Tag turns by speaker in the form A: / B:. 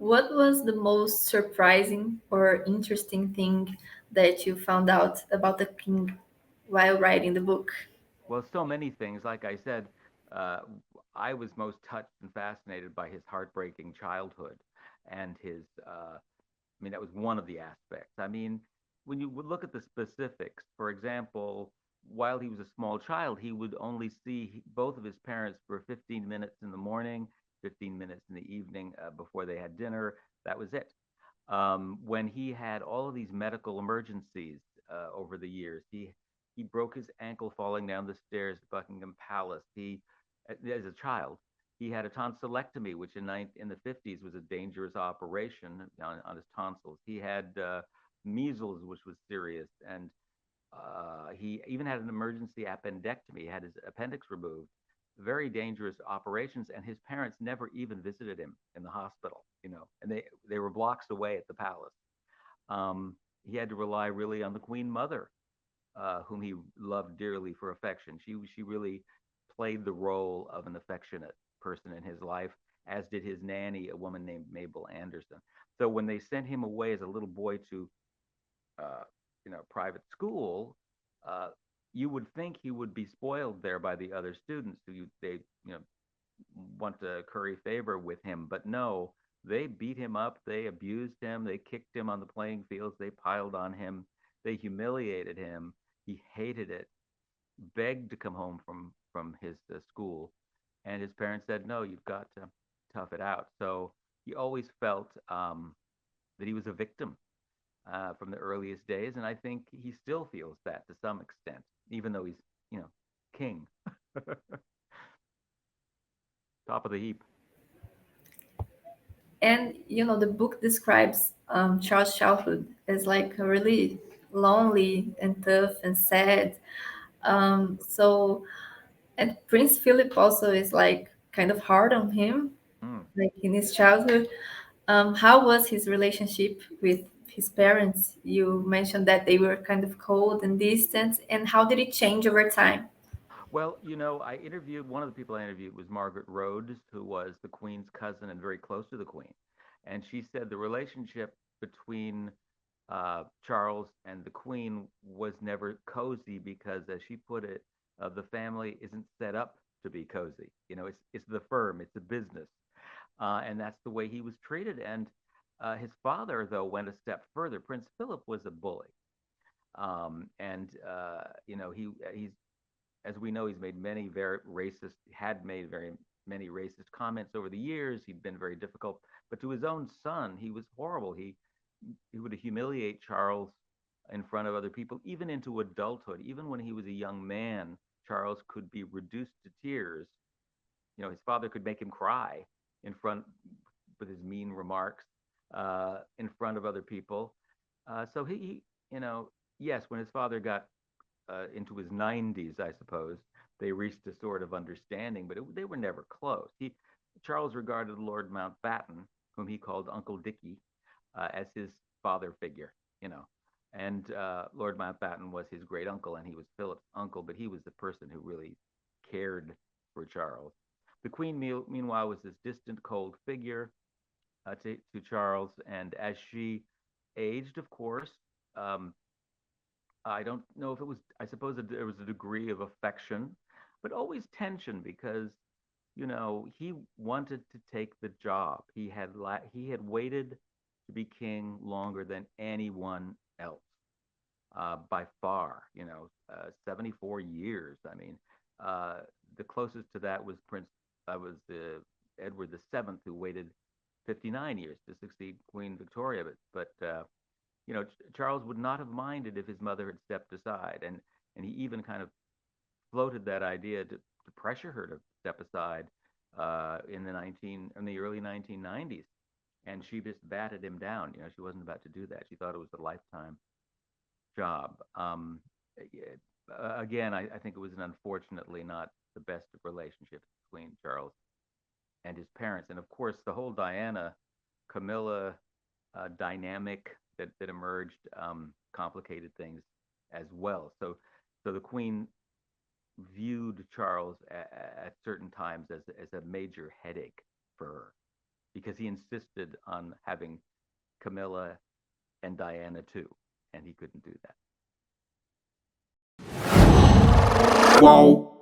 A: What was the most surprising or interesting thing that you found out about the king while writing the book?
B: Well, so many things. Like I said, uh, I was most touched and fascinated by his heartbreaking childhood and his. I mean, that was one of the aspects. I mean, when you would look at the specifics, for example, while he was a small child, he would only see both of his parents for 15 minutes in the morning, 15 minutes in the evening before they had dinner. That was it. When he had all of these medical emergencies over the years, he broke his ankle falling down the stairs at Buckingham Palace. As a child, he had a tonsillectomy, which in the 50s was a dangerous operation on his tonsils. He had measles, which was serious, and he even had an emergency appendectomy. He had his appendix removed. Very dangerous operations, and his parents never even visited him in the hospital. And they were blocks away at the palace. He had to rely really on the Queen Mother, whom he loved dearly for affection. She really played the role of an affectionate person in his life, as did his nanny, a woman named Mabel Anderson. So when they sent him away as a little boy to uh, private school, uh, you would think he would be spoiled there by the other students they want to curry favor with him, but no, they beat him up, they abused him, they kicked him on the playing fields, they piled on him, they humiliated him. He hated it, begged to come home from his school, and his parents said, "No, you've got to tough it out." So he always felt that he was a victim from the earliest days, and I think he still feels that to some extent, even though he's you know king, top of the heap.
A: And the book describes Charles' childhood as like a really lonely and tough and sad. So, and Prince Philip also is like kind of hard on him,
B: Mm.
A: like in his childhood. How was his relationship with his parents? You mentioned that they were kind of cold and distant, and how did it change over time?
B: Well, I interviewed one of the people I interviewed was Margaret Rhodes, who was the Queen's cousin and very close to the Queen, and she said the relationship between Charles and the Queen was never cozy because, as she put it, the family isn't set up to be cozy. It's the firm, it's a business, and that's the way he was treated. And his father, though, went a step further. Prince Philip was a bully, and he's as we know, he's made many very racist, had made very many racist comments over the years. He'd been very difficult, but to his own son, he was horrible. He would humiliate Charles in front of other people, even into adulthood. Even when he was a young man, Charles could be reduced to tears. His father could make him cry in front with his mean remarks in front of other people. So yes, when his father got into his 90s, I suppose, they reached a sort of understanding, but they were never close. Charles regarded Lord Mountbatten, whom he called Uncle Dickie, as his father figure, you know. And Lord Mountbatten was his great uncle, and he was Philip's uncle, but he was the person who really cared for Charles. The Queen, meanwhile, was this distant, cold figure to Charles, and as she aged, of course, um, I don't know if it was, I suppose there was a degree of affection, but always tension because, he wanted to take the job. He had waited to be king longer than anyone else, by far, 74 years. I mean, uh, the closest to that was Edward VII, who waited 59 years to succeed Queen Victoria. But Charles would not have minded if his mother had stepped aside, and he even kind of floated that idea to pressure her to step aside in the early 1990s, and she just batted him down. She wasn't about to do that. She thought it was a lifetime job. Again, I think it was an unfortunately not the best of relationships between Charles and his parents, and of course the whole Diana Camilla dynamic that emerged complicated things as well. So the Queen viewed Charles at certain times as a major headache for her. because he insisted on having Camilla and Diana too, and he couldn't do that.
C: Whoa.